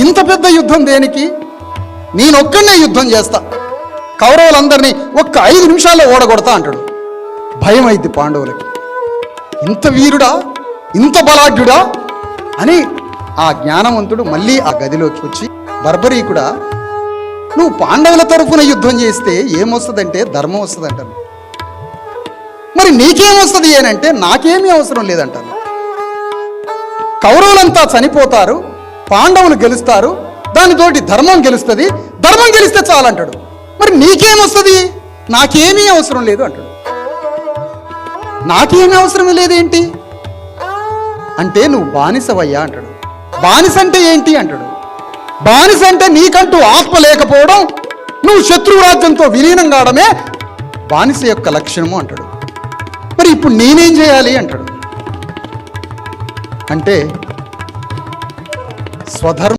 ఇంత పెద్ద యుద్ధం దేనికి? నేనొక్కడనే యుద్ధం చేస్తా, కౌరవులందరినీ ఒక్క 5 నిమిషాల్లో ఓడగొడతా అంటాడు. భయం అయింది పాండవులకి. ఇంత వీరుడా, ఇంత బలాఢ్యుడా అని ఆ జ్ఞానవంతుడు మళ్ళీ ఆ గదిలోకి వచ్చి, బర్బరీకుడా, నువ్వు పాండవుల తరఫున యుద్ధం చేస్తే ఏమొస్తుందంటే ధర్మం వస్తుంది అంటాను. మరి నీకేమొస్తుంది ఏనంటే నాకేమీ అవసరం లేదంటాను. కౌరవులంతా చనిపోతారు, పాండవులు గెలుస్తారు, దానితోటి ధర్మం గెలుస్తుంది, ధర్మం గెలిస్తే చాలంటాడు. మరి నీకేమొస్తుంది? నాకేమీ అవసరం లేదు అంటాడు. నాకేమీ అవసరం లేదేంటి అంటే నువ్వు బానిసవయ్యా అంటాడు. బానిస అంటే ఏంటి అంటాడు. బానిస అంటే నీకంటూ ఆత్మ లేకపోవడం, నువ్వు శత్రురాజ్యంతో విలీనం కావడమే బానిస యొక్క లక్షణము అంటాడు. మరి ఇప్పుడు నేనేం చేయాలి అంటాడు. అంటే స్వధర్మ